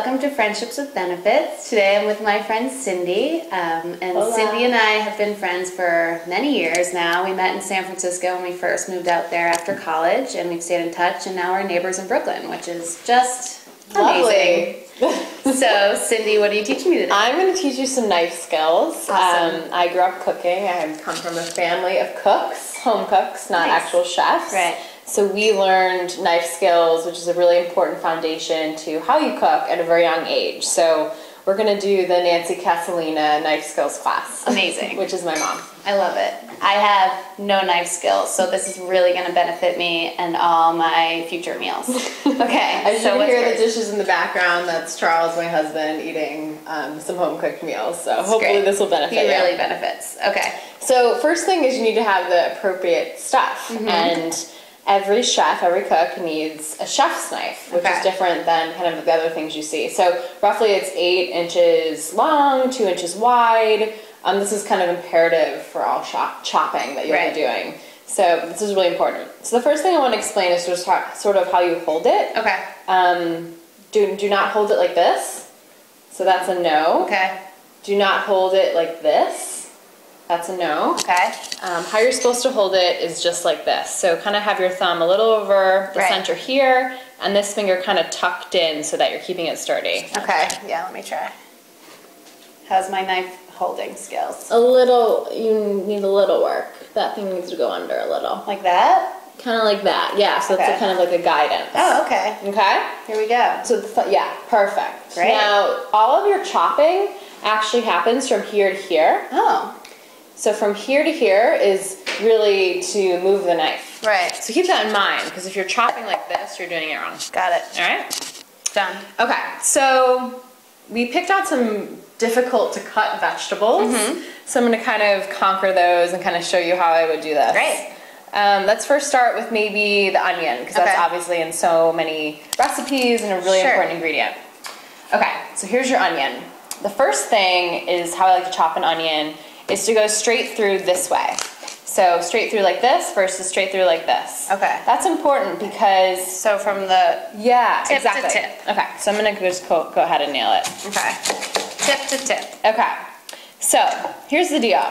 welcome to Friendships with Benefits. Today I'm with my friend Cindy, and Hola. Cindy and I have been friends for many years now. We met in San Francisco when we first moved out there after college, and we've stayed in touch, and now we're neighbors in Brooklyn, which is just amazing. So, Cindy, what are you teaching me today? I'm going to teach you some knife skills. Awesome. I grew up cooking. I come from a family of cooks, home cooks, not Nice. actual chefs. Right. So we learned knife skills, which is a really important foundation to how you cook at a very young age. So we're going to do the Nancy Casalina knife skills class. Amazing. Which is my mom. I love it. I have no knife skills, so this is really going to benefit me and all my future meals. Okay, As so you can what's hear the first? dishes in the background, that's Charles, my husband, eating some home-cooked meals. So That's hopefully great. this will benefit He you. really benefits. Okay. So first thing is you need to have the appropriate stuff. And every chef, every cook needs a chef's knife, which Okay. is different than kind of the other things you see. So roughly it's 8 inches long, 2 inches wide. This is kind of imperative for all chopping that you'll Right. be doing. So this is really important. So the first thing I want to explain is sort of how you hold it. Okay. Do not hold it like this. So that's a no. Okay. Do not hold it like this. That's a no. Okay. How you're supposed to hold it is just like this. So kind of have your thumb a little over the Right. center here, and this finger kind of tucked in so that you're keeping it sturdy. Okay. Yeah, let me try. How's my knife holding skills? A little, you need a little work. That thing needs to go under a little. Like that? Kind of like that, yeah. So Okay. it's kind of like a guidance. Oh, okay. Okay? Here we go. So, yeah, perfect. Great. Now, all of your chopping actually happens from here to here. Oh, So from here to here is really to move the knife. right. So keep that in mind, because if you're chopping like this, you're doing it wrong. Got it. All right? Done. Okay, so we picked out some difficult to cut vegetables. So I'm going to kind of conquer those and kind of show you how I would do this. Great. Let's first start with maybe the onion, because that's Okay. obviously in so many recipes and a really Sure. important ingredient. Okay, so here's your onion. The first thing is how I like to chop an onion is to go straight through this way. So straight through like this versus straight through like this. Okay. That's important because, So from the, yeah, Tip to exactly. tip. Okay, so I'm gonna just go ahead and nail it. okay, tip to tip. Okay, so here's the deal.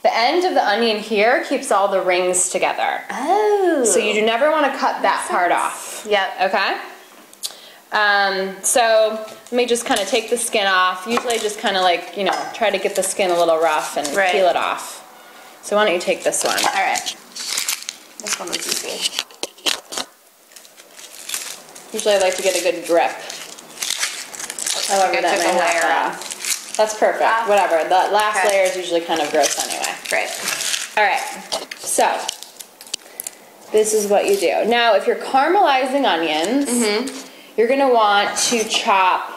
The end of the onion here keeps all the rings together. Oh. So you do never want to cut that part off. Yep. Okay? So let me just kind of take the skin off. Usually I just kind of like, you know, try to get the skin a little rough and Right. peel it off. So why don't you take this one? All right. This one was easy. Usually I like to get a good grip. However, I that took may a layer happen. off. That's perfect. Off. Whatever. The last Okay. layer is usually kind of gross anyway. Great. All right. So this is what you do. Now, if you're caramelizing onions, you're going to want to chop.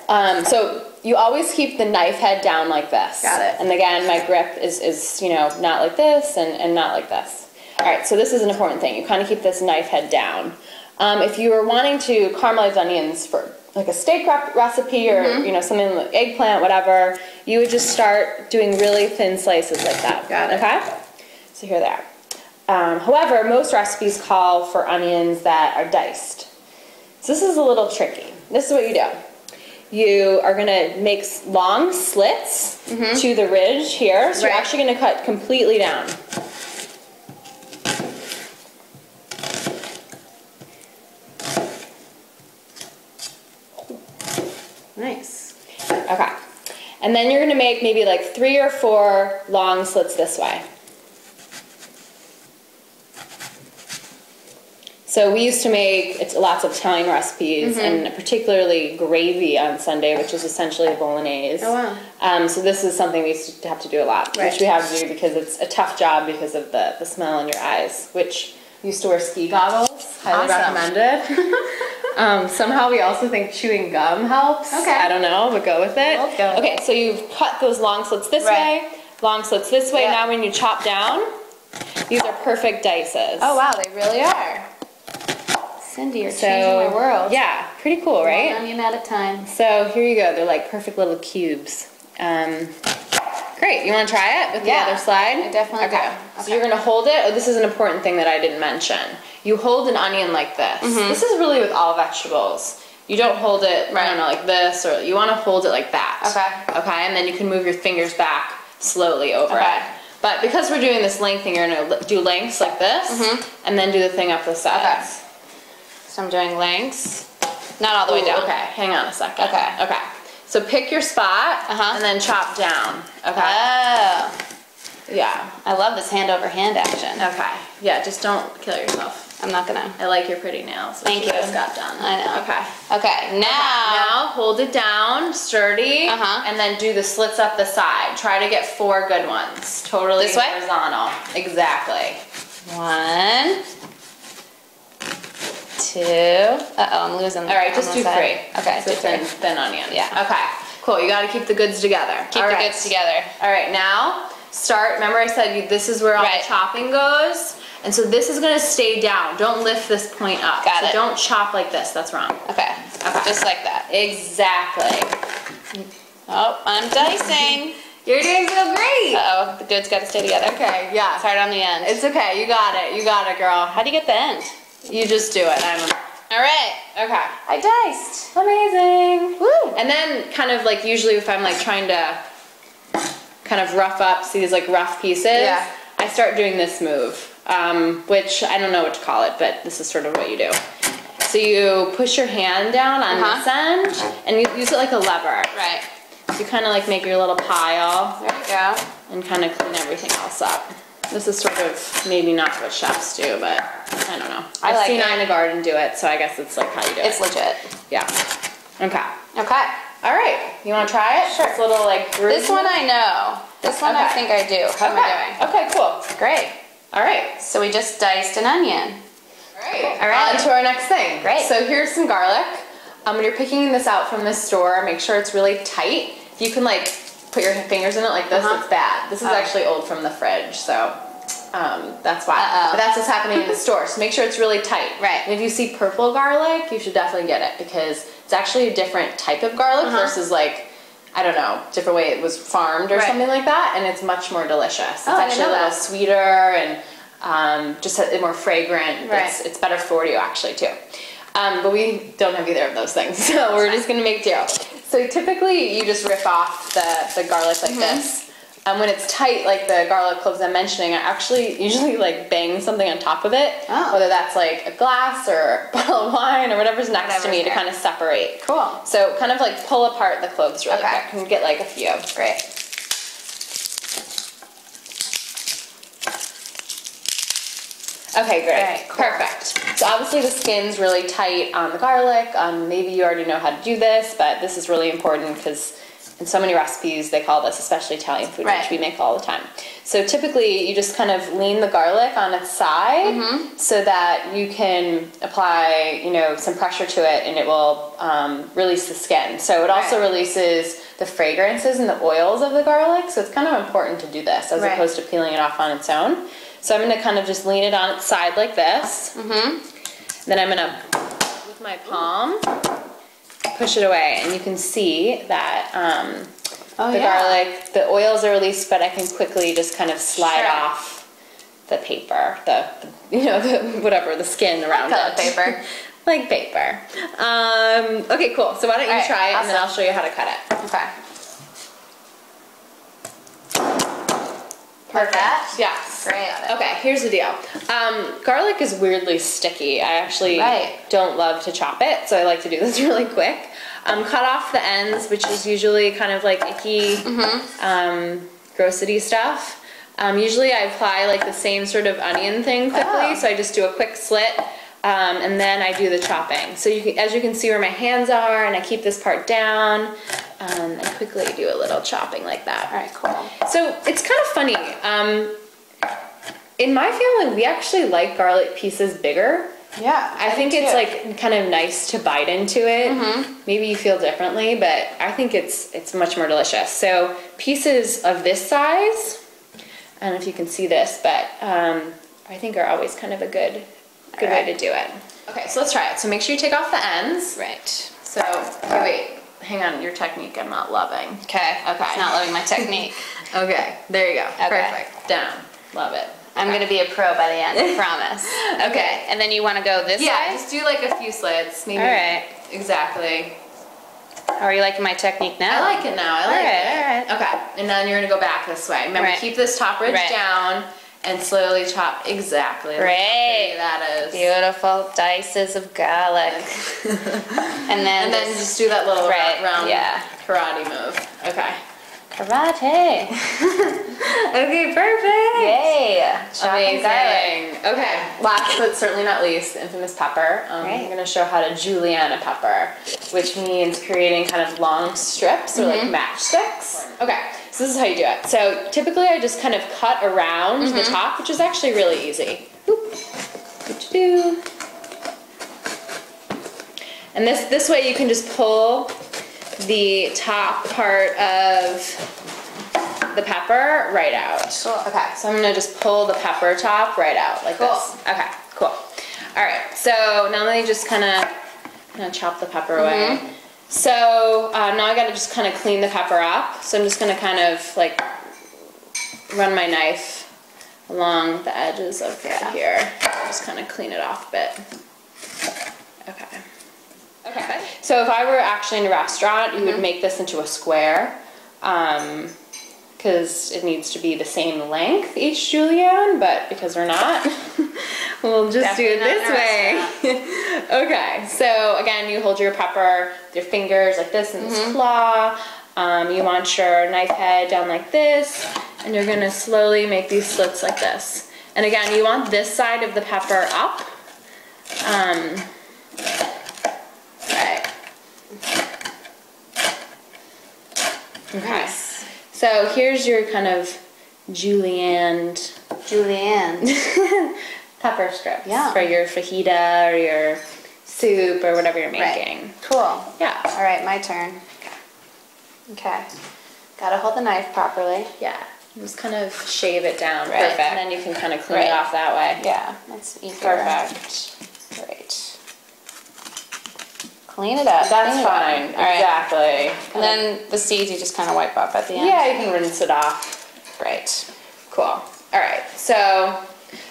So you always keep the knife head down like this. Got it. And again, my grip is you know, not like this and not like this. All right, so this is an important thing. You kind of keep this knife head down. If you are wanting to caramelize onions for like a steak recipe or you know, something like eggplant, whatever, you would just start doing really thin slices like that. Got it. Okay? So here they are. However, most recipes call for onions that are diced. So this is a little tricky. This is what you do. You are going to make long slits to the ridge here. So you're Right. actually going to cut completely down. Nice. Okay. And then you're going to make maybe like 3 or 4 long slits this way. So we used to make lots of Italian recipes and particularly gravy on Sunday, which is essentially a bolognese. Oh, wow. So this is something we used to have to do a lot, Right. which we have to do because it's a tough job because of the smell in your eyes, which used to wear ski goggles. Highly Awesome. recommended. Somehow we also think chewing gum helps. Okay. I don't know, but go with it. Let's go. Okay, so you've cut those long slits this Right. way, long slits this way. Yeah. Now when you chop down, these are perfect dices. Oh, wow, they really are. Cindy, you're So, changing my world. yeah, pretty cool, right? One onion at a time. So here you go. They're like perfect little cubes. Great. You want to try it with Yeah, the other side? I definitely okay. do. So you're going to hold it. Oh, this is an important thing that I didn't mention. You hold an onion like this. This is really with all vegetables. you don't hold it, I don't know, like this, or you want to hold it like that. Okay. Okay, and then you can move your fingers back slowly over it. But because we're doing this length thing, you're going to do lengths like this, and then do the thing up the sides. Okay. So I'm doing lengths. Not all the way down. Okay, hang on a second. Okay. Okay. So pick your spot, and then chop down. Okay. Oh. Yeah. I love this hand over hand action. Okay. Yeah, just don't kill yourself. I'm not gonna. I like your pretty nails. Thank you. Just got done. I know. Okay. Okay, now hold it down, sturdy, and then do the slits up the side. Try to get 4 good ones. Totally this way? Horizontal. Exactly. 1, 2. I'm losing. All right, just do 3. Okay, so thin onion. Yeah. Okay. Cool. You got to keep the goods together. Keep the goods together. All right. Now start. Remember, I said this is where all the chopping goes. And so this is going to stay down. Don't lift this point up. Got it. Don't chop like this. That's wrong. Okay. Just like that. Exactly. Oh, I'm dicing. You're doing so great. Uh-oh, the goods got to stay together. Okay, yeah. It's hard on the end. It's okay. You got it. You got it, girl. How do you get the end? You just do it. All right. Okay. I diced. Amazing. Woo. And then kind of like usually if I'm like trying to kind of rough up, see these like rough pieces, I start doing this move, which I don't know what to call it, but this is sort of what you do. So you push your hand down on this end and you use it like a lever. Right. So you kind of like make your little pile. There you go. And kind of clean everything else up. This is sort of maybe not what chefs do, but I don't know. I've seen Ina Garten do it, so I guess it's like how you do it. It's legit. Yeah. Okay. Okay. All right. You want to try it? Sure. This little like groove. This one I know. This one I think I do. How am I doing? Okay, cool. Great. All right. So we just diced an onion. All right. On to our next thing. Great. So here's some garlic. When you're picking this out from the store, make sure it's really tight. If you can like put your fingers in it like this, it's bad. This is actually old from the fridge, so that's why. But that's what's happening in the store. So make sure it's really tight. Right. And if you see purple garlic, you should definitely get it because it's actually a different type of garlic versus like, I don't know, different way it was farmed or something like that, and it's much more delicious. It's actually a little sweeter and just more fragrant. It's better for you actually too. But we don't have either of those things, so we're just gonna make do. So typically you just rip off the garlic like this. When it's tight, like the garlic cloves I'm mentioning, I actually usually like bang something on top of it, whether that's like a glass or a bottle of wine or whatever's next to me to kind of separate. Cool. So kind of like pull apart the cloves really quick and get like a few. Great. Okay, great. Cool. Perfect. So obviously the skin's really tight on the garlic. Maybe you already know how to do this, but this is really important because in so many recipes they call this, especially Italian food, which we make all the time. So typically you just kind of lean the garlic on its side so that you can apply, you know, some pressure to it and it will release the skin. So it also releases the fragrances and the oils of the garlic. So it's kind of important to do this as opposed to peeling it off on its own. So I'm going to kind of just lean it on its side like this. Then I'm going to, with my palm, push it away. And you can see that the garlic, the oils are released, but I can quickly just kind of slide off the paper, whatever, the skin around it. Paper. Like paper. Okay, cool. So why don't you try it and then I'll show you how to cut it. Okay. Perfect. Yes. Great. Okay, here's the deal. Garlic is weirdly sticky. I actually don't love to chop it, so I like to do this really quick. Cut off the ends, which is usually kind of like icky, grossity stuff. Usually I apply like the same sort of onion thing quickly, so I just do a quick slit. And then I do the chopping. So as you can see where my hands are, and I keep this part down, and quickly do a little chopping like that. All right, cool. So it's kind of funny. In my family, we actually like garlic pieces bigger. Yeah, I think it's like kind of nice to bite into it. Maybe you feel differently, but I think it's much more delicious. So pieces of this size, I don't know if you can see this, but I think are always kind of a good way to do it. Okay, so let's try it. So make sure you take off the ends. Right. So, wait, hang on, your technique I'm not loving. Okay. It's not loving my technique. Okay, there you go. Okay. Perfect. Down. Love it. I'm going to be a pro by the end, I promise. Okay, and then you want to go this way? Yeah, just do like a few slits. Maybe. All right. exactly. How are you liking my technique now? I like it now. I like it. All right. Okay, and then you're gonna go back this way. Remember, keep this top ridge down and slowly chop. Exactly. Great. That is beautiful dices of garlic. and then just do that little round karate move. Okay. Karate. Okay, perfect. Yay. Amazing. Okay, last but certainly not least, the infamous pepper. I'm going to show how to julienne a pepper, which means creating kind of long strips or like matchsticks. Okay, so this is how you do it. So typically I just kind of cut around the top, which is actually really easy. And this way you can just pull the top part of the pepper right out. Cool. Okay, so I'm gonna just pull the pepper top right out like this. Okay, cool. All right, so now let me just kind of chop the pepper away. So now I gotta just kind of clean the pepper up. So I'm just gonna kind of like run my knife along the edges of here. Just kind of clean it off a bit. Okay. Okay. So if I were actually in a restaurant, you would make this into a square, because it needs to be the same length each julienne, but because we're not, we'll just do it this way. Okay, so again, you hold your pepper with your fingers like this in this claw. You want your knife head down like this, and you're gonna slowly make these slits like this. And again, you want this side of the pepper up. Okay, so here's your kind of julienne pepper strips for your fajita or your soup or whatever you're making. Right. Cool. Yeah. All right, my turn. Okay. Gotta hold the knife properly. Yeah. Just kind of shave it down. Perfect. And then you can kind of clean it off that way. Yeah, that's easier. Perfect. Great. Clean it up. That's fine. Exactly. And then the seeds you just kind of wipe off at the end. Yeah, you can rinse it off. Great. Cool. All right. So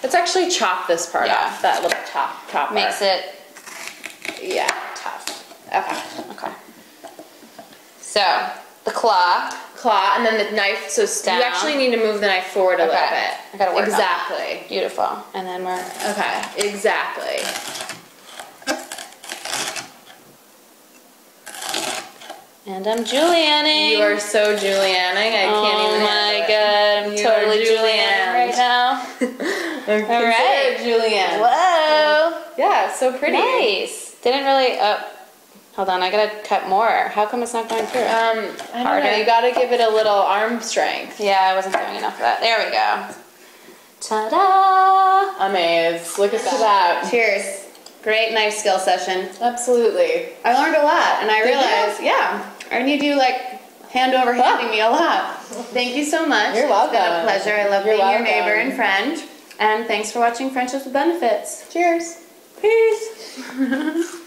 let's actually chop this part off. That little top part. Makes it tough. Okay. So the claw, and then the knife. So down. You actually need to move the knife forward a little bit. I gotta work exactly. On beautiful. And then we're Exactly. And I'm julienning. You are so julienning. I can't even. Oh my god, I'm totally julienning right now. All right, julienne. Whoa. Yeah, so pretty. Nice. Didn't really. Hold on, I gotta cut more. How come it's not going through? I don't know. You gotta give it a little arm strength. Yeah, I wasn't doing enough of that. There we go. Ta-da! Amaze. Look at that. Cheers. Great knife skill session. Absolutely. I learned a lot, and I realized, I need you like hand over handing me a lot. Thank you so much. You're welcome. It's been a pleasure. I love being your neighbor and friend. And thanks for watching Friendships with Benefits. Cheers. Peace.